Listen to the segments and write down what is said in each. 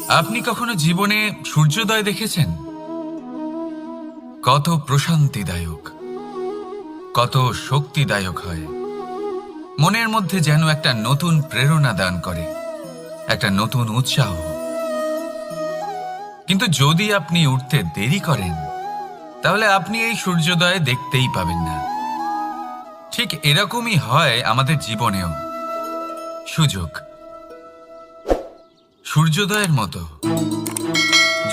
আপনি কখনো জীবনে সূর্যোদয় দেখেছেন? কত প্রশান্তিদায়ক, কত শক্তিদায়ক হয়। মনের মধ্যে যেন একটা নতুন প্রেরণা দান করে, একটা নতুন উৎসাহ। কিন্তু যদি আপনি উঠতে দেরি করেন, তাহলে আপনি এই সূর্যোদয় দেখতেই পাবেন না। ঠিক এরকমই হয় আমাদের জীবনেও। সুযোগ সূর্যোদয়ের মতো।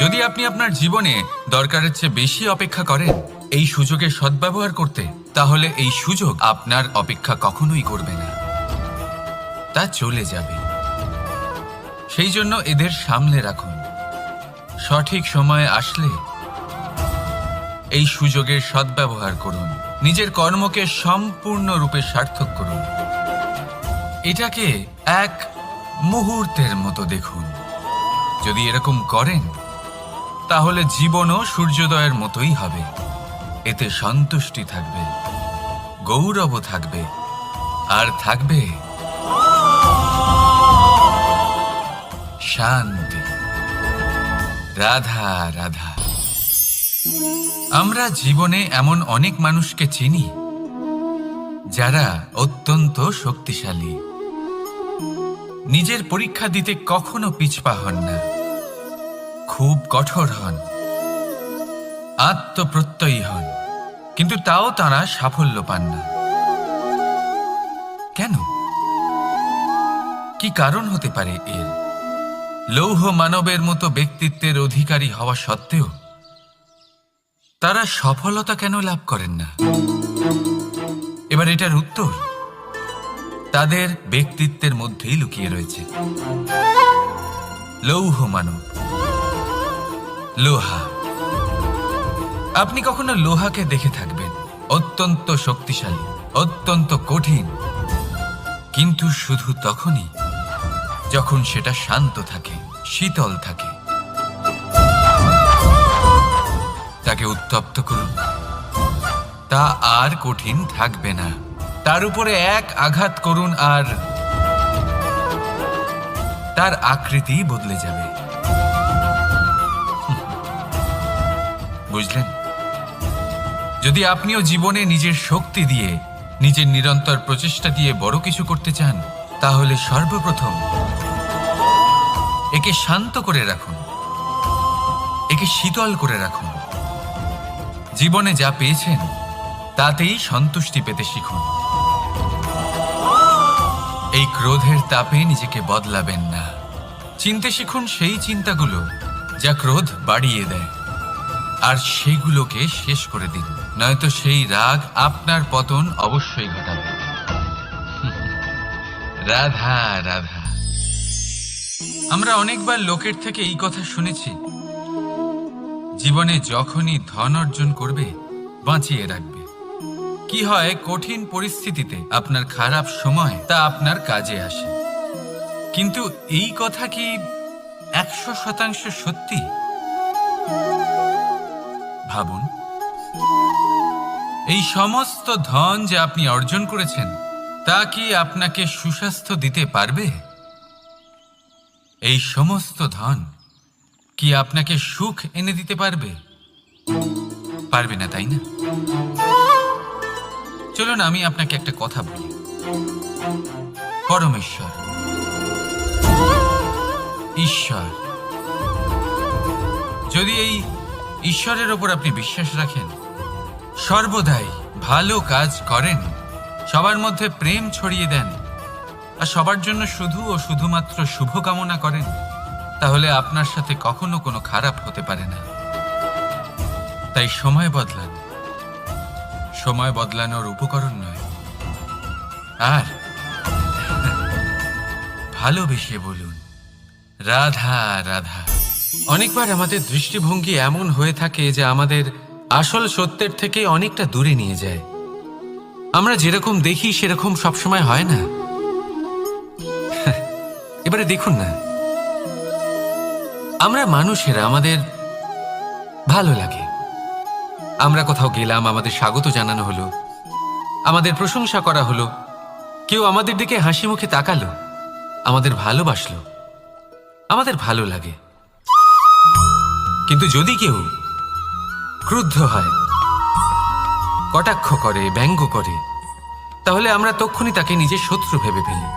যদি আপনি আপনার জীবনে দরকারের চেয়ে বেশি অপেক্ষা করেন এই সুযোগের সদ্ব্যবহার করতে, তাহলে এই সুযোগ আপনার অপেক্ষা কখনোই করবে না, তা চলে যাবে। সেই জন্য এদের সামলে রাখুন। সঠিক সময় আসলে এই সুযোগের সদ্ব্যবহার করুন, নিজের কর্মকে সম্পূর্ণরূপে সার্থক করুন। এটাকে এক মুহূর্তের মতো দেখুন। যদি এরকম করেন, তাহলে জীবনও সূর্যোদয়ের মতোই হবে। এতে সন্তুষ্টি থাকবে, গৌরবও থাকবে, আর থাকবে শান্তি। রাধা রাধা। আমরা জীবনে এমন অনেক মানুষকে চিনি যারা অত্যন্ত শক্তিশালী, নিজের পরীক্ষা দিতে কখনো পিছপা হন না, খুব কঠোর হন, আত্মপ্রত্যয়ী হন, কিন্তু তাও তারা সাফল্য পান না। কেন? কি কারণ হতে পারে এর? লৌহ মানবের মতো ব্যক্তিত্বের অধিকারী হওয়া সত্ত্বেও তারা সফলতা কেন লাভ করেন না? এবার এটার উত্তর তাদের ব্যক্তিত্বের মধ্যেই লুকিয়ে রয়েছে। লৌহ মানব, লোহা। আপনি কখনো লোহাকে দেখে থাকবেন, অত্যন্ত শক্তিশালী, অত্যন্ত কঠিন, কিন্তু শুধু তখনই যখন সেটা শান্ত থাকে, শীতল থাকে। তাকে উত্তপ্ত করুন, তা আর কঠিন থাকবে না। তার উপরে এক আঘাত করুন আর তার আকৃতি বদলে যাবে। বুঝলেন? যদি আপনিও জীবনে নিজের শক্তি দিয়ে, নিজের নিরন্তর প্রচেষ্টা দিয়ে বড় কিছু করতে চান, তাহলে সর্বপ্রথম একে শান্ত করে রাখুন, একে শীতল করে রাখুন। জীবনে যা পেয়েছেন তাতেই সন্তুষ্টি পেতে শিখুন। এই ক্রোধের তাপে নিজেকে বদলাবেন না। চিনতে শিখুন সেই চিন্তাগুলো যা ক্রোধ বাড়িয়ে দেয়, আর সেগুলোকে শেষ করে দিন, নয়তো সেই রাগ আপনার পতন অবশ্যই ঘটাবে। রাধা রাধা। আমরা অনেকবার লোকের থেকে এই কথা শুনেছি, জীবনে যখনই ধন অর্জন করবে বাঁচিয়ে রাখবে। কি হয়, কঠিন পরিস্থিতিতে আপনার খারাপ সময় তা আপনার কাজে আসে। কিন্তু এই কথা কি 100% সত্যি? ভাবুন, এই সমস্ত ধন যে আপনি অর্জন করেছেন, তা কি আপনাকে সুস্বাস্থ্য দিতে পারবে? এই সমস্ত ধন কি আপনাকে সুখ এনে দিতে পারবে? পারবে না, তাই না? চলুন আমি আপনাকে একটা কথা বলি। পরমেশ্বর, ঈশ্বর, যদি এই ঈশ্বরের ওপর আপনি বিশ্বাস রাখেন, সর্বদাই ভালো কাজ করেন, সবার মধ্যে প্রেম ছড়িয়ে দেন, আর সবার জন্য শুধু ও শুধুমাত্র শুভকামনা করেন, তাহলে আপনার সাথে কখনো কোনো খারাপ হতে পারে না। তাই সময় বদলান, সময় বদলানোর উপকরণ নয়। আর ভালোবেসে বলুন রাধা রাধা। অনেকবার আমাদের দৃষ্টিভঙ্গি এমন হয়ে থাকে যে আমাদের আসল সত্যের থেকে অনেকটা দূরে নিয়ে যায়। আমরা যেরকম দেখি সেরকম সবসময় হয় না। এবারে দেখুন না, আমরা মানুষেরা, আমাদের ভালো লাগে, আমরা কোথাও গেলাম, আমাদের স্বাগত জানানো হলো, আমাদের প্রশংসা করা হলো, কেউ আমাদের দিকে হাসি মুখে তাকালো, আমাদের ভালোবাসলো, আমাদের ভালো লাগে। কিন্তু যদি কেউ ক্রুদ্ধ হয়, কটাক্ষ করে, ব্যঙ্গ করে, তাহলে আমরা তক্ষুনি তাকে নিজের শত্রু ভেবে ফেলি,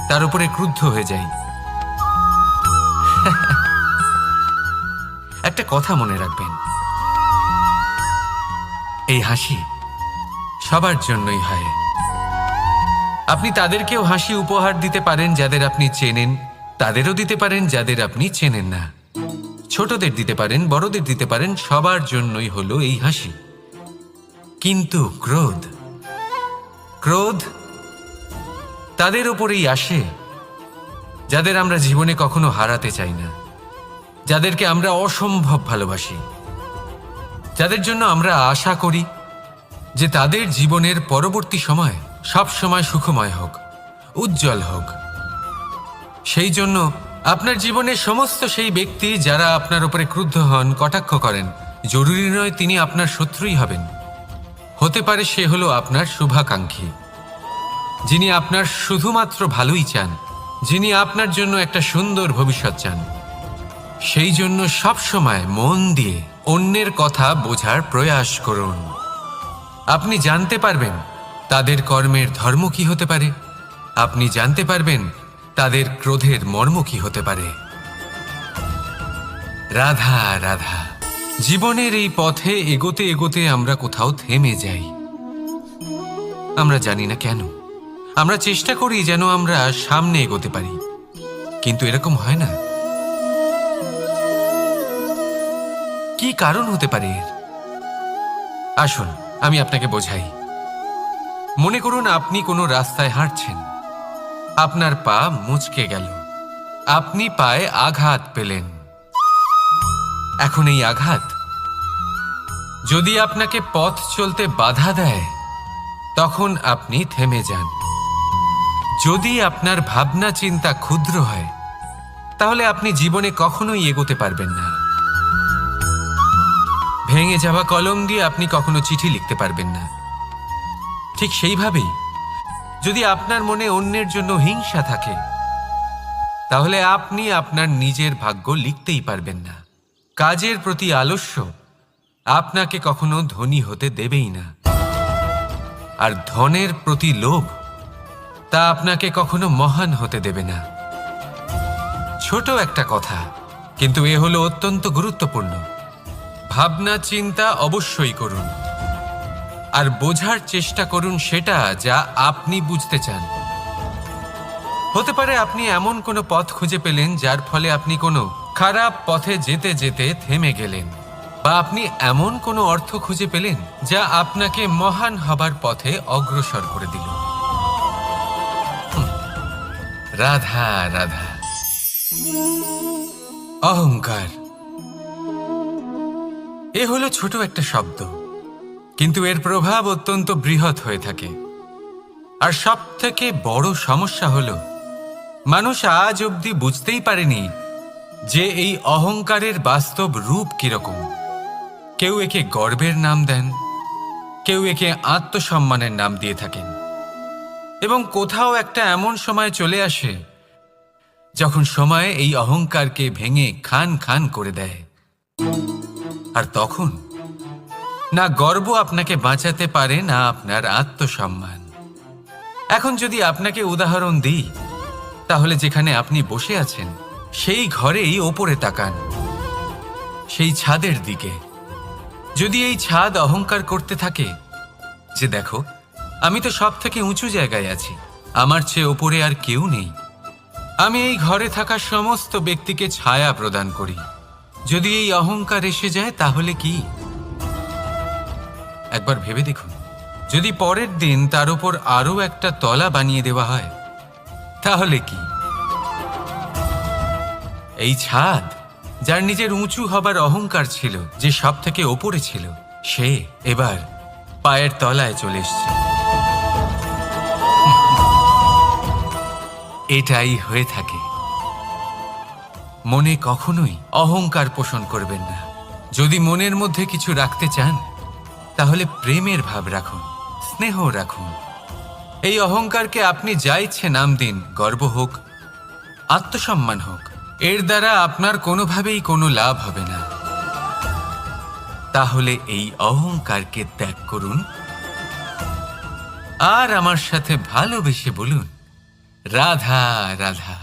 তার উপরে ক্রুদ্ধ হয়ে যাই। একটা কথা মনে রাখবেন, এই হাসি সবার জন্যই হয়। আপনি তাদেরকেও হাসি উপহার দিতে পারেন যাদের আপনি চেনেন, তাদেরও দিতে পারেন যাদের আপনি চেনেন না। ছোটদের দিতে পারেন, বড়দের দিতে পারেন, সবার জন্যই হলো এই হাসি। কিন্তু ক্রোধ, ক্রোধ তাদের ওপরেই আসে যাদের আমরা জীবনে কখনো হারাতে চাই না, যাদেরকে আমরা অসম্ভব ভালোবাসি, যাদের জন্য আমরা আশা করি যে তাদের জীবনের পরবর্তী সময় সব সময় সুখময় হোক, উজ্জ্বল হোক। সেই জন্য আপনার জীবনের সমস্ত সেই ব্যক্তি যারা আপনার উপরে ক্রুদ্ধ হন, কটাক্ষ করেন, জরুরি নয় তিনি আপনার শত্রুই হবেন। হতে পারে সে হলো আপনার শুভাকাঙ্ক্ষী, যিনি আপনার শুধুমাত্র ভালোই চান, যিনি আপনার জন্য একটা সুন্দর ভবিষ্যৎ চান। সেই জন্য সব সময় মন দিয়ে অন্যের কথা বোঝার প্রয়াস করুন। আপনি জানতে পারবেন তাদের কর্মের ধর্ম কি হতে পারে, আপনি জানতে পারবেন তাদের ক্রোধের মর্ম কি হতে পারে। রাধা রাধা। জীবনের এই পথে এগোতে এগোতে আমরা কোথাও থেমে যাই, আমরা জানি না কেন। আমরা চেষ্টা করি যেন আমরা সামনে এগোতে পারি, কিন্তু এরকম হয় না। কি কারণ হতে পারে এর? আসুন আমি আপনাকে বোঝাই। মনে করুন আপনি কোনো রাস্তায় হাঁটছেন, আপনার পা মুচকে গেল, আপনি পায়ে আঘাত পেলেন। এখন এই আঘাত যদি আপনাকে পথ চলতে বাধা দেয়, তখন আপনি থেমে যান। যদি আপনার ভাবনা চিন্তা ক্ষুদ্র হয়, তাহলে আপনি জীবনে কখনোই এগোতে পারবেন না। ভেঙে যাওয়া কলম দিয়ে আপনি কখনো চিঠি লিখতে পারবেন না। ঠিক সেইভাবেই যদি আপনার মনে অন্যের জন্য হিংসা থাকে, তাহলে আপনি আপনার নিজের ভাগ্য লিখতেই পারবেন না। কাজের প্রতি আলস্য আপনাকে কখনো ধনী হতে দেবেই না, আর ধনের প্রতি লোভ তা আপনাকে কখনো মহান হতে দেবে না। ছোট একটা কথা, কিন্তু এ হলো অত্যন্ত গুরুত্বপূর্ণ। ভাবনা চিন্তা অবশ্যই করুন, আর বোঝার চেষ্টা করুন সেটা যা আপনি বুঝতে চান। হতে পারে আপনি এমন কোনো পথ খুঁজে পেলেন যার ফলে আপনি কোনো খারাপ পথে যেতে যেতে থেমে গেলেন, বা আপনি এমন কোনো অর্থ খুঁজে পেলেন যা আপনাকে মহান হবার পথে অগ্রসর করে দিল। রাধা রাধা। অহংকার এ হলো ছোট একটা শব্দ, কিন্তু এর প্রভাব অত্যন্ত বৃহৎ হয়ে থাকে। আর সব থেকে বড় সমস্যা হলো মানুষ আজ অবধি বুঝতেই পারেনি যে এই অহংকারের বাস্তব রূপ কিরকম। কেউ একে গর্বের নাম দেন, কেউ একে আত্মসম্মানের নাম দিয়ে থাকেন, এবং কোথাও একটা এমন সময় চলে আসে যখন সময় এই অহংকারকে ভেঙে খান খান করে দেয়। আর তখন না গর্ব আপনাকে বাঁচাতে পারে, না আপনার আত্মসম্মান। এখন যদি আপনাকে উদাহরণ দিই, তাহলে যেখানে আপনি বসে আছেন সেই ঘরেই ওপরে তাকান, সেই ছাদের দিকে। যদি এই ছাদ অহংকার করতে থাকে যে দেখো আমি তো সব থেকে উঁচু জায়গায় আছি, আমার চেয়ে ওপরে আর কেউ নেই, আমি এই ঘরে থাকা সমস্ত ব্যক্তিকে ছায়া প্রদান করি, যদি এই অহংকার এসে যায় তাহলে কি? একবার ভেবে দেখুন, যদি পরের দিন তার উপর আরো একটা তলা বানিয়ে দেওয়া হয় তাহলে কি? এই ছাদ যার নিজের উঁচু হবার অহংকার ছিল, যে সব থেকে ওপরে ছিল, সে এবার পায়ের তলায় চলে এসছে। এটাই হয়ে থাকে। মনে কখনোই অহংকার পোষণ করবেন না। যদি মনের মধ্যে কিছু রাখতে চান, তাহলে প্রেমের ভাব রাখুন, স্নেহ রাখুন। এই অহংকারকে আপনি যা ইচ্ছে নাম দিন, গর্ব হোক, আত্মসম্মান হোক, এর দ্বারা আপনার কোনোভাবেই কোনো লাভ হবে না। তাহলে এই অহংকারকে ত্যাগ করুন আর আমার সাথে ভালোবেসে বলুন, রাধা রাধা।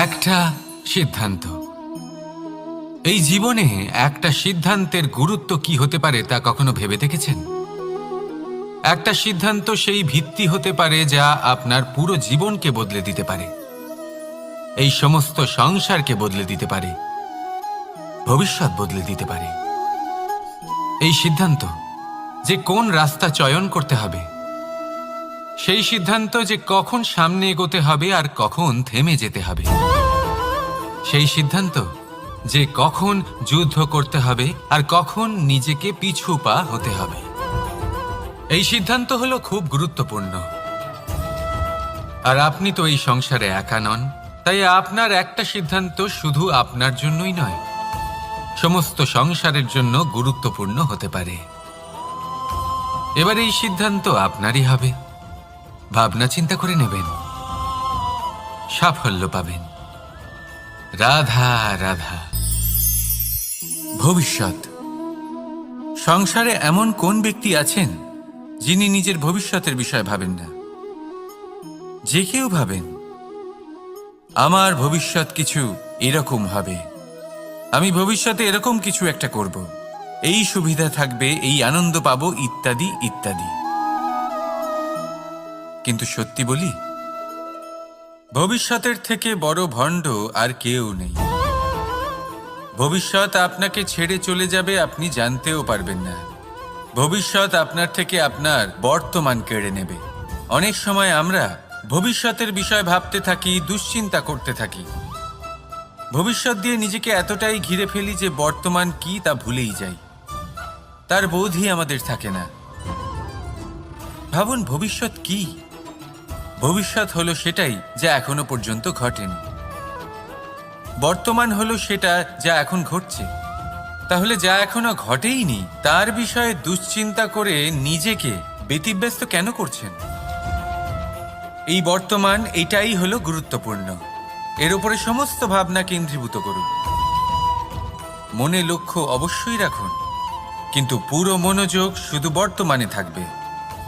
একটা সিদ্ধান্ত। এই জীবনে একটা সিদ্ধান্তের গুরুত্ব কি হতে পারে তা কখনো ভেবে দেখেছেন? একটা সিদ্ধান্ত সেই ভিত্তি হতে পারে যা আপনার পুরো জীবনকে বদলে দিতে পারে, এই সমস্ত সংসারকে বদলে দিতে পারে, ভবিষ্যৎ বদলে দিতে পারে। এই সিদ্ধান্ত যে কোন রাস্তা চয়ন করতে হবে, সেই সিদ্ধান্ত যে কখন সামনে এগোতে হবে আর কখন থেমে যেতে হবে, সেই সিদ্ধান্ত যে কখন যুদ্ধ করতে হবে আর কখন নিজেকে পিছু পা হতে হবে। এই সিদ্ধান্ত হলো খুব গুরুত্বপূর্ণ। আর আপনি তো এই সংসারে একা নন, তাই আপনার একটা সিদ্ধান্ত শুধু আপনার জন্যই নয়, সমস্ত সংসারের জন্য গুরুত্বপূর্ণ হতে পারে। এবার এই সিদ্ধান্ত আপনারই হবে। ভাবনা চিন্তা করে নেবেন, সাফল্য পাবেন। রাধা রাধা। ভবিষ্যৎ। সংসারে এমন কোন ব্যক্তি আছেন যিনি নিজের ভবিষ্যতের বিষয় ভাবেন না? যে কেউ ভাবেন, আমার ভবিষ্যৎ কিছু এরকম হবে, আমি ভবিষ্যতে এরকম কিছু একটা করব, এই সুবিধা থাকবে, এই আনন্দ পাবো, ইত্যাদি ইত্যাদি। কিন্তু সত্যি বলি, ভবিষ্যতের থেকে বড় ভণ্ড আর কেউ নেই। ভবিষ্যৎ আপনাকে ছেড়ে চলে যাবে, আপনি জানতেও পারবেন না। ভবিষ্যৎ আপনার থেকে আপনার বর্তমান কেড়ে নেবে। অনেক সময় আমরা ভবিষ্যতের বিষয় ভাবতে থাকি, দুশ্চিন্তা করতে থাকি। ভবিষ্যৎ দিয়ে নিজেকে এতটাই ঘিরে ফেলি যে বর্তমান কি তা ভুলেই যাই, তার বোধই আমাদের থাকে না। ভাবুন, ভবিষ্যৎ কি? ভবিষ্যৎ হলো সেটাই যা এখনো পর্যন্ত ঘটেনি। বর্তমান হলো সেটা যা এখন ঘটছে। তাহলে যা এখনো ঘটেইনি তার বিষয়ে দুশ্চিন্তা করে নিজেকে ব্যতিব্যস্ত কেন করছেন? এই বর্তমান, এটাই হলো গুরুত্বপূর্ণ। এর উপরে সমস্ত ভাবনা কেন্দ্রীভূত করুন। মনে লক্ষ্য অবশ্যই রাখুন, কিন্তু পুরো মনোযোগ শুধু বর্তমানে থাকবে।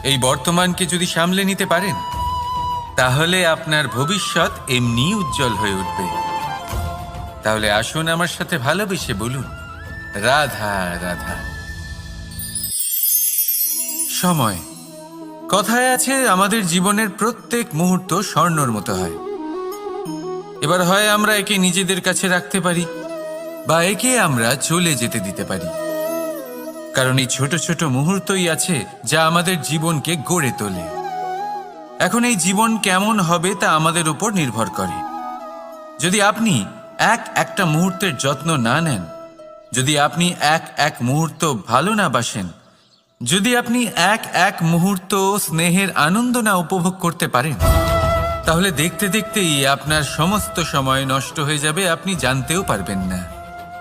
এই বর্তমানকে যদি সামলে নিতে পারেন, তাহলে আপনার ভবিষ্যৎ এমনি উজ্জ্বল হয়ে উঠবে। তাহলে আসুন আমার সাথে ভালোবেসে বলুন, রাধা রাধা। সময়। কথায় আছে, আমাদের জীবনের প্রত্যেক মুহূর্ত স্বর্ণর মতো হয়। এবার হয় আমরা একে নিজেদের কাছে রাখতে পারি বা একে আমরা চলে যেতে দিতে পারি, কারণ এই ছোট ছোট মুহূর্তই আছে যা আমাদের জীবনকে গড়ে তোলে। এখন এই জীবন কেমন হবে তা আমাদের উপর নির্ভর করে। যদি আপনি একটা মুহূর্তের যত্ন না নেন, যদি আপনি এক মুহূর্ত ভালো না বাসেন, যদি আপনি এক মুহূর্ত স্নেহের আনন্দ না উপভোগ করতে পারেন, তাহলে দেখতে দেখতেই আপনার সমস্ত সময় নষ্ট হয়ে যাবে, আপনি জানতেও পারবেন না।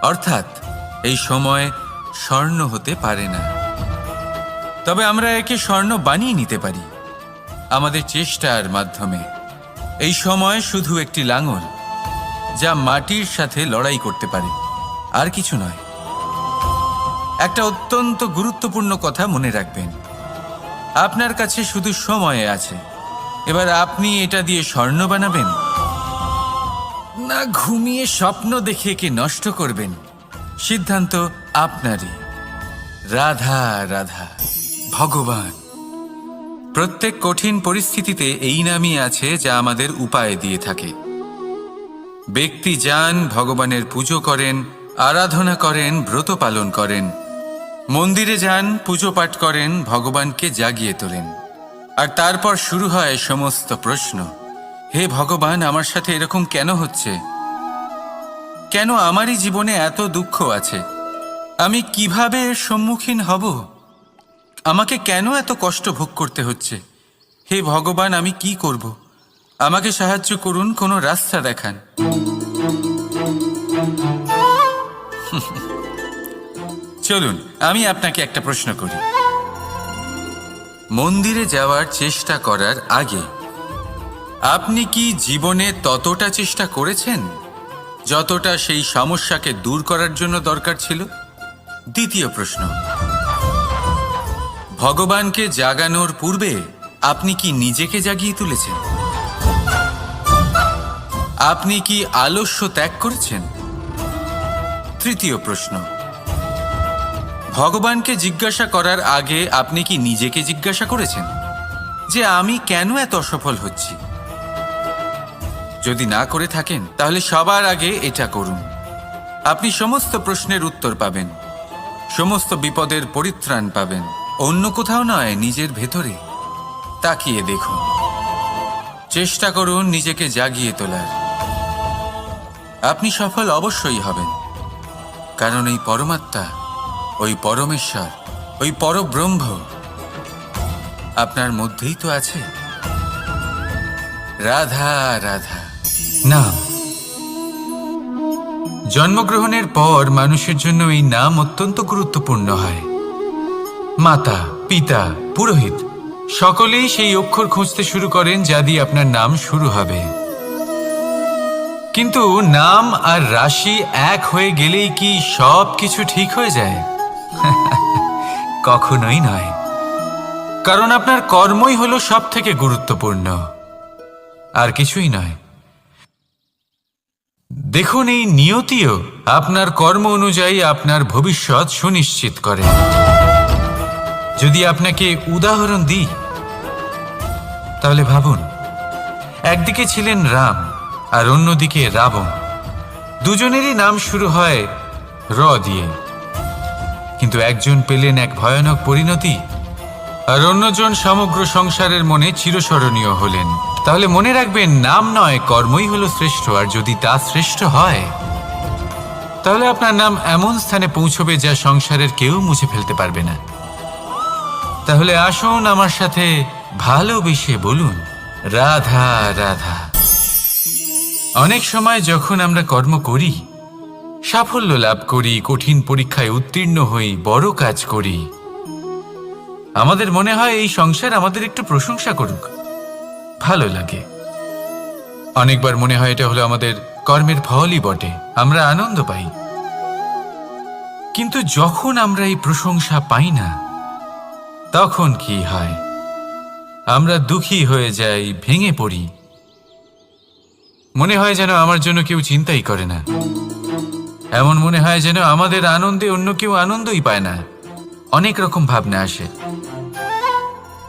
অর্থাৎ এই সময় স্বর্ণ হতে পারে না। তবে আমরা একে স্বর্ণ বানিয়ে নিতে পারি আমাদের চেষ্টার মাধ্যমে। এই সময় শুধু একটি লাঙল যা মাটির সাথে লড়াই করতে পারে, আর কিছু নয়। একটা অত্যন্ত গুরুত্বপূর্ণ কথা মনে রাখবেন, আপনার কাছে শুধু সময় আছে। এবার আপনি এটা দিয়ে স্বর্ণ বানাবেন না ঘুমিয়ে স্বপ্ন দেখে একে নষ্ট করবেন, সিদ্ধান্ত আপনারই। রাধা রাধা। ভগবান। প্রত্যেক কঠিন পরিস্থিতিতে এই নামই আছে যা আমাদের উপায় দিয়ে থাকে। ব্যক্তি যান, ভগবানের পুজো করেন, আরাধনা করেন, ব্রত পালন করেন, মন্দিরে যান, পুজো পাঠ করেন, ভগবানকে জাগিয়ে তোলেন। আর তারপর শুরু হয় সমস্ত প্রশ্ন। হে ভগবান, আমার সাথে এরকম কেন হচ্ছে? কেন আমারই জীবনে এত দুঃখ আছে? আমি কিভাবে এর সম্মুখীন হব? আমাকে কেন এত কষ্ট ভোগ করতে হচ্ছে? হে ভগবান, আমি কি করব? আমাকে সাহায্য করুন, কোনো রাস্তা দেখান। চলুন আমি আপনাকে একটা প্রশ্ন করি। মন্দিরে যাওয়ার চেষ্টা করার আগে আপনি কি জীবনে ততটা চেষ্টা করেছেন যতটা সেই সমস্যাকে দূর করার জন্য দরকার ছিল? দ্বিতীয় প্রশ্ন, ভগবানকে জাগানোর পূর্বে আপনি কি নিজেকে জাগিয়ে তুলেছেন? আপনি কি আলস্য ত্যাগ করেছেন? তৃতীয় প্রশ্ন, ভগবানকে জিজ্ঞাসা করার আগে আপনি কি নিজেকে জিজ্ঞাসা করেছেন যে আমি কেন এত অসফল হচ্ছি? যদি না করে থাকেন তাহলে সবার আগে এটা করুন। আপনি সমস্ত প্রশ্নের উত্তর পাবেন, সমস্ত বিপদের পরিত্রাণ পাবেন। অন্য কোথাও নয়, নিজের ভেতরে তাকিয়ে দেখুন। চেষ্টা করুন নিজেকে জাগিয়ে তোলার। আপনি সফল অবশ্যই হবেন, কারণ এই পরমাত্মা, ওই পরমেশ্বর, ওই পরব্রহ্ম আপনার মধ্যেই তো আছে। রাধা রাধা। নাম। জন্মগ্রহণের পর মানুষের জন্য এই নাম অত্যন্ত গুরুত্বপূর্ণ হয়। মাতা, পিতা, পুরোহিত সকলেই সেই অক্ষর খুঁজতে শুরু করেন যা দিয়ে আপনার নাম শুরু হবে। কিন্তু নাম আর রাশি এক হয়ে গেলেই কি সব কিছু ঠিক হয়ে যায়? কখনোই নয়, কারণ আপনার কর্মই হলো সব থেকে গুরুত্বপূর্ণ, আর কিছুই নয়। দেখুন, এই নিয়তিও আপনার কর্ম অনুযায়ী আপনার ভবিষ্যৎ সুনিশ্চিত করে। যদি আপনাকে উদাহরণ দিই তাহলে ভাবুন, একদিকে ছিলেন রাম আর অন্যদিকে রাবণ। দুজনেরই নাম শুরু হয় র দিয়ে, কিন্তু একজন পেলেন এক ভয়ানক পরিণতি আর অন্যজন সমগ্র সংসারের মনে চিরস্মরণীয় হলেন। তাহলে মনে রাখবেন, নাম নয়, কর্মই হলো শ্রেষ্ঠ। আর যদি তা শ্রেষ্ঠ হয় তাহলে আপনার নাম এমন স্থানে পৌঁছবে যা সংসারের কেউ মুছে ফেলতে পারবে না। তাহলে আসুন আমার সাথে ভালোবেসে বলুন, রাধা রাধা। অনেক সময় যখন আমরা কর্ম করি, সাফল্য লাভ করি, কঠিন পরীক্ষায় উত্তীর্ণ হই, বড় কাজ করি, আমাদের মনে হয় এই সংসার আমাদের একটু প্রশংসা করুক, ভালো লাগে। অনেকবার মনে হয় এটা হলো আমাদের কর্মের ফলই বটে, আমরা আনন্দ পাই। কিন্তু যখন আমরা এই প্রশংসা পাই না, তখন কি হয়? আমরা দুঃখী হয়ে যাই, ভেঙে পড়ি। মনে হয় যেন আমার জন্য কেউ চিন্তাই করে না। এমন মনে হয় যেন আমাদের আনন্দে অন্য কেউ আনন্দই পায় না। অনেক রকম ভাবনা আসে।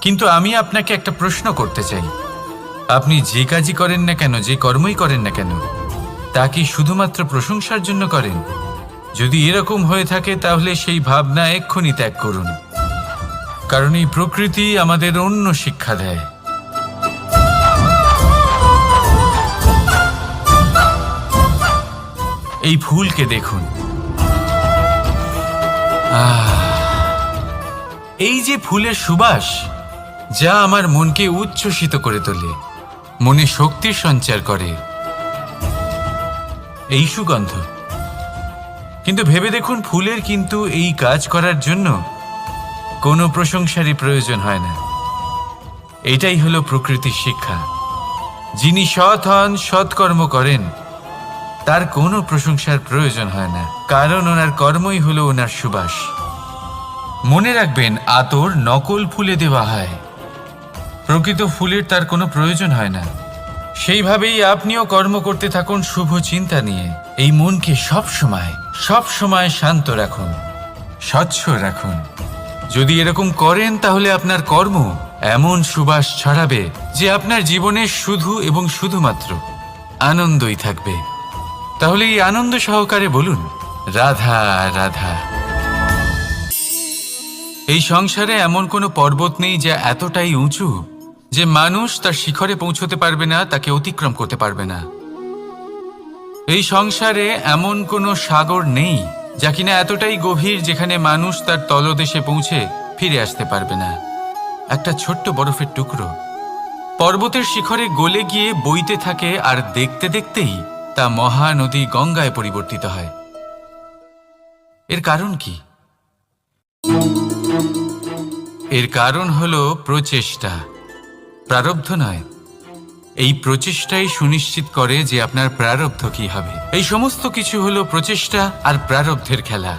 কিন্তু আমি আপনাকে একটা প্রশ্ন করতে চাই, আপনি যে কাজই করেন না কেন, যে কর্মই করেন না কেন, তা কি শুধুমাত্র প্রশংসার জন্য করেন? যদি এরকম হয়ে থাকে তাহলে সেই ভাবনা এক্ষুনি ত্যাগ করুন, কারণ এই প্রকৃতি আমাদের অন্য শিক্ষা দেয়। এই ফুলকে দেখুন, এই যে ফুলের সুবাস, যা আমার মনকে উচ্ছ্বসিত করে তোলে, মনে শক্তির সঞ্চার করে, এই সুগন্ধ। কিন্তু ভেবে দেখুন, ফুলের কিন্তু এই কাজ করার জন্য কোনো প্রশংসারই প্রয়োজন হয় না। এটাই হলো প্রকৃতির শিক্ষা। যিনি সৎ হন, সৎকর্ম করেন, তার কোনো প্রশংসার প্রয়োজন হয় না, কারণ ওনার কর্মই হলো ওনার সুবাস। মনে রাখবেন, আতর নকল ফুলে দেওয়া হয়, প্রকৃত ফুলের তার কোনো প্রয়োজন হয় না। সেইভাবেই আপনিও কর্ম করতে থাকুন শুভ চিন্তা নিয়ে। এই মনকে সব সময় শান্ত রাখুন, স্বচ্ছ রাখুন। যদি এরকম করেন তাহলে আপনার কর্ম এমন সুবাস ছড়াবে যে আপনার জীবনে শুধু এবং শুধুমাত্র আনন্দই থাকবে। তাহলে এই আনন্দ সহকারে বলুন, রাধা রাধা। এই সংসারে এমন কোনো পর্বত নেই যা এতটাই উঁচু যে মানুষ তার শিখরে পৌঁছতে পারবে না, তাকে অতিক্রম করতে পারবে না। এই সংসারে এমন কোনো সাগর নেই যা কিনা এতটাই গভীর যেখানে মানুষ তার তলদেশে পৌঁছে ফিরে আসতে পারবে না। একটা ছোট্ট বরফের টুকরো পর্বতের শিখরে গলে গিয়ে বইতে থাকে, আর দেখতে দেখতেই তা মহানদী গঙ্গায় পরিবর্তিত হয়। এর কারণ কি? এর কারণ হলো প্রচেষ্টা, প্রারব্ধ নয়। এই প্রচেষ্টাই সুনিশ্চিত করে যে আপনার প্রারব্ধ কি হবে। এই সমস্ত কিছু হলো প্রচেষ্টা আর প্রারব্ধের খেলা।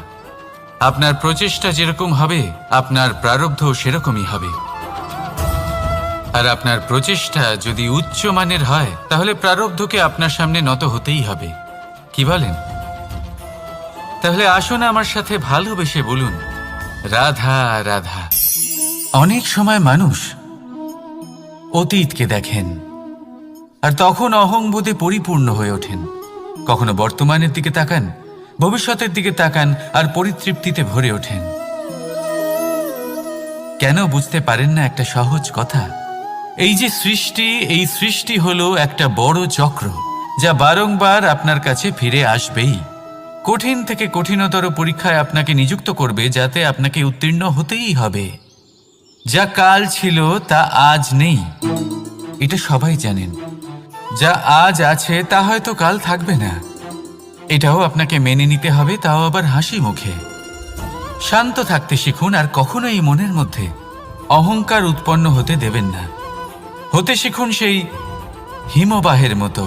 আপনার প্রচেষ্টা যেরকম হবে আপনার প্রারব্ধ সেরকমই হবে। আর আপনার প্রচেষ্টা যদি উচ্চ মানের হয় তাহলে প্রারব্ধকে আপনার সামনে নত হতেই হবে। কি বলেন? তাহলে আসুন আমার সাথে ভালোবেসে বলুন, রাধা রাধা। অনেক সময় মানুষ অতীতকে দেখেন আর তখন অহংবোধে পরিপূর্ণ হয়ে ওঠেন। কখনো বর্তমানের দিকে তাকান, ভবিষ্যতের দিকে তাকান আর পরিতৃপ্তিতে ভরে ওঠেন। কেন বুঝতে পারেন না একটা সহজ কথা? এই যে সৃষ্টি, এই সৃষ্টি হলো একটা বড় চক্র যা বারংবার আপনার কাছে ফিরে আসবেই। কঠিন থেকে কঠিনতর পরীক্ষায় আপনাকে নিযুক্ত করবে, যাতে আপনাকে উত্তীর্ণ হতেই হবে। যা কাল ছিল তা আজ নেই, এটা সবাই জানেন। যা আজ আছে তা হয়তো কাল থাকবে না, এটাও আপনাকে মেনে নিতে হবে, তাও আবার হাসি মুখে। শান্ত থাকতে শিখুন আর কখনোই মনের মধ্যে অহংকার উৎপন্ন হতে দেবেন না। হতে শিখুন সেই হিমবাহের মতো।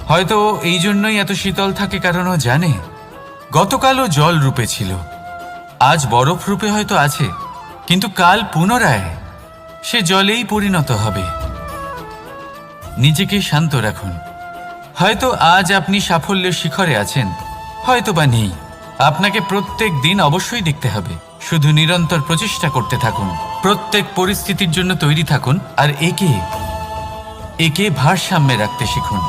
হয়তো এই জন্যই এত শীতল থাকে, কারণ ও জানে গতকালও জল রূপে ছিল, আজ বরফ রূপে হয়তো আছে, কিন্তু কাল পুনরায় সে জলেই পরিণত হবে। নিজেকে শান্ত রাখুন। হয়তো আজ আপনি সাফল্যের শিখরে আছেন, হয়তো বা নেই। আপনাকে প্রত্যেক দিন অবশ্যই দেখতে হবে। শুধু নিরন্তর প্রচেষ্টা করতে থাকুন, প্রত্যেক পরিস্থিতির জন্য তৈরি থাকুন আর একে ভারসাম্যে রাখতে শিখুন।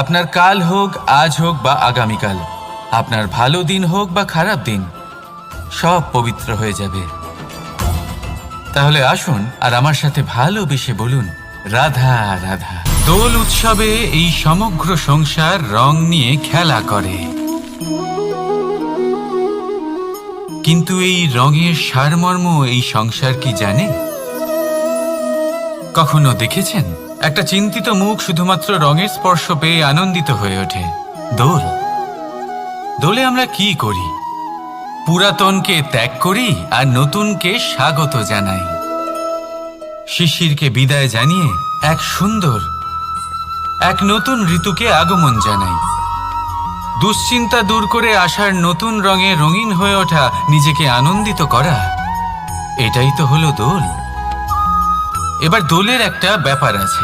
আপনার কাল হোক, আজ হোক বা আগামীকাল, আপনার ভালো দিন হোক বা খারাপ দিন, সব পবিত্র হয়ে যাবে। তাহলে আসুন আর আমার সাথে ভালোবেসে বলুন, রাধা রাধা। দোল উৎসবে এই সমগ্র সংসার রং নিয়ে খেলা করে, কিন্তু এই রঙের সারমর্ম এই সংসার কি জানে? কখনো দেখেছেন একটা চিন্তিত মুখ শুধুমাত্র রঙের স্পর্শ পেয়ে আনন্দিত হয়ে ওঠে? দোলে আমরা কি করি? পুরাতনকে ত্যাগ করি আর নতুনকে স্বাগত জানাই। শিশিরকে বিদায় জানিয়ে এক নতুন ঋতুকে আগমন জানাই। দুশ্চিন্তা দূর করে আসার নতুন রঙে রঙিন হয়ে ওঠা, নিজেকে আনন্দিত করা, এটাই তো হলো দোল। এবার দোলের একটা ব্যাপার আছে,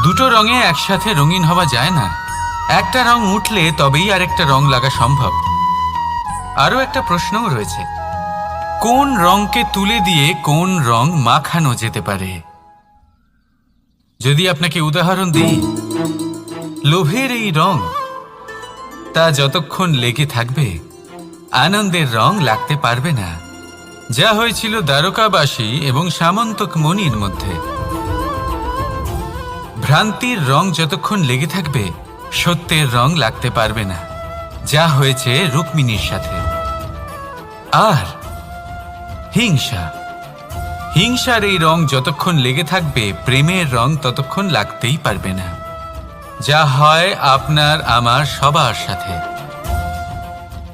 দুটো রঙে একসাথে রঙিন হওয়া যায় না। একটা রং উঠলে তবেই আরেকটা রং লাগা সম্ভব। আরও একটা প্রশ্নও রয়েছে, কোন রংকে তুলে দিয়ে কোন রং মাখানো যেতে পারে? যদি আপনাকে উদাহরণ দিই, লোভের এই রং, তা যতক্ষণ লেগে থাকবে আনন্দের রং লাগতে পারবে না। যা হয়েছিল দ্বারকাবাসী এবং সামন্তক মণির মধ্যে। ভ্রান্তির রং যতক্ষণ লেগে থাকবে সত্যের রং লাগতে পারবে না, যা হয়েছে রুক্মিণীর সাথে। আর হিংসার এই রং যতক্ষণ লেগে থাকবে প্রেমের রং ততক্ষণ লাগতেই পারবে না, যা হয় আপনার আমার সবার সাথে।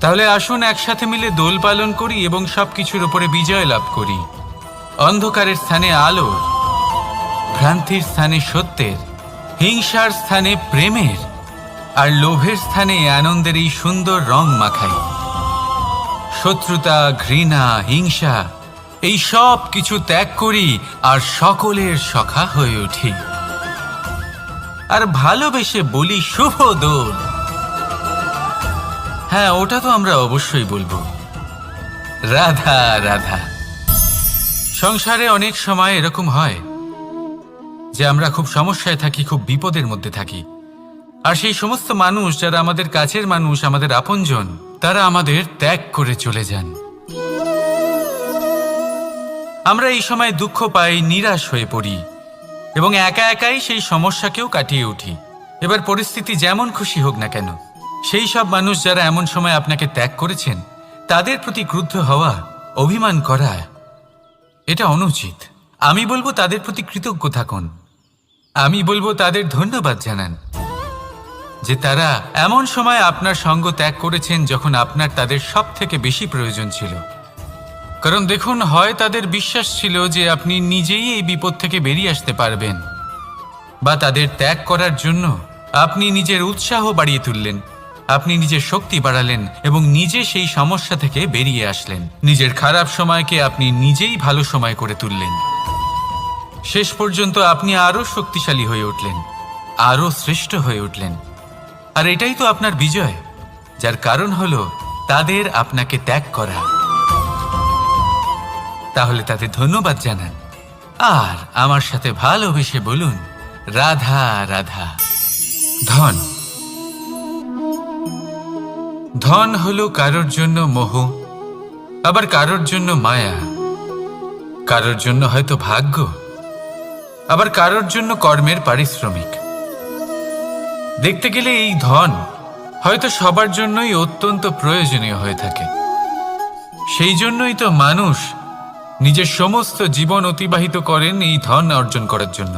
তাহলে আসুন একসাথে মিলে দোল পালন করি এবং সবকিছুর উপরে বিজয় লাভ করি। অন্ধকারের স্থানে আলোর, ভ্রান্তির স্থানে সত্যের, হিংসার স্থানে প্রেমের, আর লোভের স্থানে আনন্দের এই সুন্দর রং মাখাই। শত্রুতা, ঘৃণা, হিংসা এই সব কিছু ত্যাগ করি আর সকলের সখা হয়ে উঠি। আর ভালোবেসে বলি, শুভ দোল। হ্যাঁ, ওটা তো আমরা অবশ্যই বলবো, রাধা রাধা। সংসারে অনেক সময় এরকম হয় যে আমরা খুব সমস্যায় থাকি, খুব বিপদের মধ্যে থাকি, আর সেই সমস্ত মানুষ যারা আমাদের কাছের মানুষ, আমাদের আপনজন, তারা আমাদের ত্যাগ করে চলে যান। আমরা এই সময় দুঃখ পাই, নিরাশ হয়ে পড়ি এবং একা একাই সেই সমস্যাকেও কাটিয়ে উঠি। এবার পরিস্থিতি যেমন খুশি হোক না কেন, সেই সব মানুষ যারা এমন সময় আপনাকে ত্যাগ করেছেন, তাদের প্রতি ক্রুদ্ধ হওয়া, অভিমান করা, এটা অনুচিত। আমি বলবো তাদের প্রতি কৃতজ্ঞ থাকুন। আমি বলবো তাদের ধন্যবাদ জানান যে তারা এমন সময় আপনার সঙ্গ ত্যাগ করেছেন যখন আপনার তাদের সব থেকে বেশি প্রয়োজন ছিল। কারণ দেখুন, হয় তাদের বিশ্বাস ছিল যে আপনি নিজেই এই বিপদ থেকে বেরিয়ে আসতে পারবেন, বা তাদের ত্যাগ করার জন্য আপনি নিজের উৎসাহ বাড়িয়ে তুললেন, আপনি নিজের শক্তি বাড়ালেন এবং নিজে সেই সমস্যা থেকে বেরিয়ে আসলেন। নিজের খারাপ সময়কে আপনি নিজেই ভালো সময় করে তুললেন। শেষ পর্যন্ত আপনি আরও শক্তিশালী হয়ে উঠলেন, আরও শ্রেষ্ঠ হয়ে উঠলেন। আর এটাই তো আপনার বিজয়, যার কারণ হলো তাদের আপনাকে ত্যাগ করা। তাহলে তাদের ধন্যবাদ জানান আর আমার সাথে ভালোবেসে বলুন, রাধা রাধা। ধন ধন হলো কারোর জন্য মোহ, আবার কারোর জন্য মায়া, কারোর জন্য হয়তো ভাগ্য, আবার কারোর জন্য কর্মের পারিশ্রমিক। দেখতে গেলে এই ধন হয়তো সবার জন্যই অত্যন্ত প্রয়োজনীয় হয়ে থাকে। সেই জন্যই তো মানুষ নিজের সমস্ত জীবন অতিবাহিত করেন এই ধন অর্জন করার জন্য।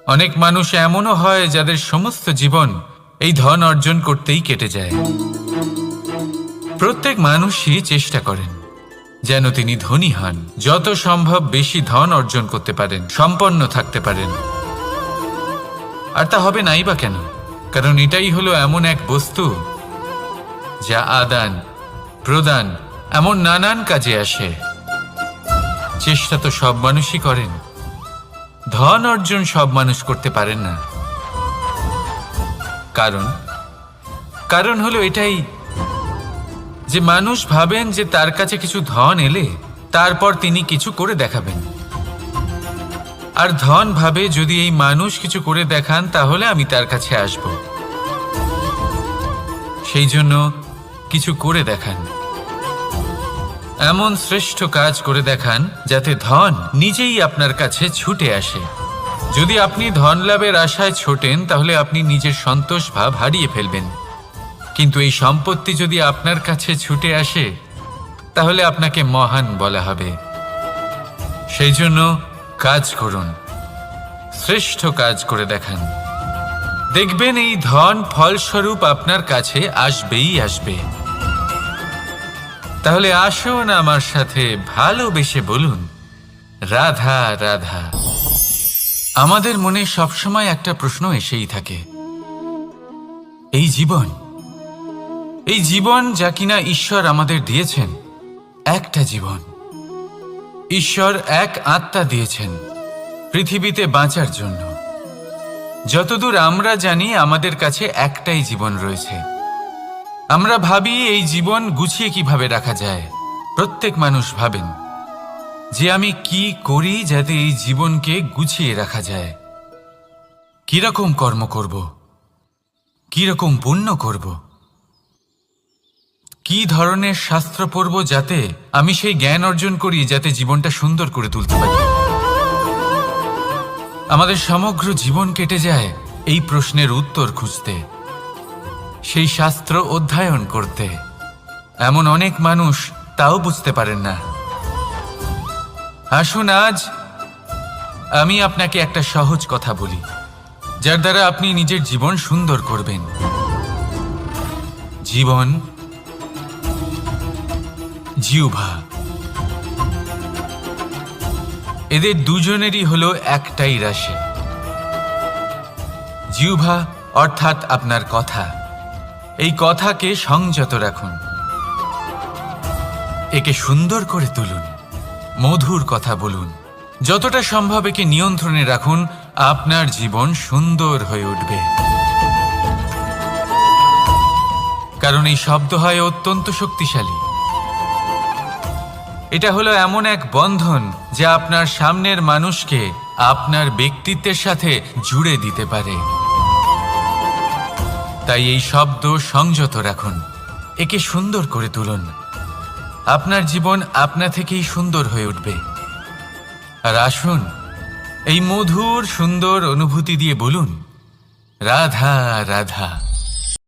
অনেক মানুষ এমনও হয় যাদের সমস্ত জীবন এই ধন অর্জন করতেই কেটে যায়। প্রত্যেক মানুষই চেষ্টা করেন যেন তিনি ধনী হন, যত সম্ভব বেশি ধন অর্জন করতে পারেন, সম্পন্ন থাকতে পারেন। আর তা হবে নাই বা কেন? কারণ এটাই হলো এমন এক বস্তু যা আদান প্রদান এমন নানান কাজে আসে। চেষ্টা তো সব মানুষই করেন, ধন অর্জন সব মানুষ করতে পারেন না। কারণ হলো এটাই যে মানুষ ভাবেন যে তার কাছে কিছু ধন এলে তারপর তিনি কিছু করে দেখাবেন। আর ধন ভাবে যদি এই মানুষ কিছু করে দেখান তাহলে আমি তার কাছে আসব। সেই জন্য কিছু করে দেখান, এমন শ্রেষ্ঠ কাজ করে দেখান যাতে ধন নিজেই আপনার কাছে ছুটে আসে। যদি আপনি ধন লাভের আশায় ছোটেন তাহলে আপনি নিজের সন্তোষ ভাব হারিয়ে ফেলবেন। কিন্তু এই সম্পত্তি যদি আপনার কাছে ছুটে আসে তাহলে আপনাকে মহান বলা হবে। সেই জন্য কাজ করুন, শ্রেষ্ঠ কাজ করে দেখান, দেখবেন এই ধন ফলস্বরূপ আপনার কাছে আসবেই আসবে। তাহলে আসুন আমার সাথে ভালোবেসে বলুন, রাধা রাধা। আমাদের মনে সবসময় একটা প্রশ্ন এসেই থাকে, এই জীবন যা কিনা ঈশ্বর আমাদের দিয়েছেন, একটা জীবন। ঈশ্বর এক আত্মা দিয়েছেন পৃথিবীতে বাঁচার জন্য। যতদূর আমরা জানি আমাদের কাছে একটাই জীবন রয়েছে। আমরা ভাবি এই জীবন গুছিয়ে কিভাবে রাখা যায়। প্রত্যেক মানুষ ভাবেন যে আমি কি করি যাতে এই জীবনকে গুছিয়ে রাখা যায়, কিরকম কর্ম করব, কিরকম পুণ্য করব, কি ধরনের শাস্ত্র পড়ব যাতে আমি সেই জ্ঞান অর্জন করি যাতে জীবনটা সুন্দর করে তুলতে পারি। আমাদের সমগ্র জীবন কেটে যায় এই প্রশ্নের উত্তর খুঁজতে, সেই শাস্ত্র অধ্যয়ন করতে। এমন অনেক মানুষ তাও বুঝতে পারেন না। আসুন আজ আমি আপনাকে একটা সহজ কথা বলি, যার দ্বারা আপনি নিজের জীবন সুন্দর করবেন। জীবন, জিহ্বা, এদের দুজনেরই হলো একটাই রাশি। জিহ্বা অর্থাৎ আপনার কথা, এই কথাকে সংযত রাখুন, একে সুন্দর করে তুলুন, মধুর কথা বলুন। যতটা সম্ভব একে নিয়ন্ত্রণে রাখুন, আপনার জীবন সুন্দর হয়ে উঠবে। কারণ এই শব্দ হয় অত্যন্ত শক্তিশালী। এটা হলো এমন এক বন্ধন যা আপনার সামনের মানুষকে আপনার ব্যক্তিত্বের সাথে জুড়ে দিতে পারে। তাই এই শব্দ সংযত রাখুন, একে সুন্দর করে তুলুন। আপনার জীবন আপনা থেকেই সুন্দর হয়ে উঠবে। আর আসুন এই মধুর সুন্দর অনুভূতি দিয়ে বলুন, রাধা রাধা।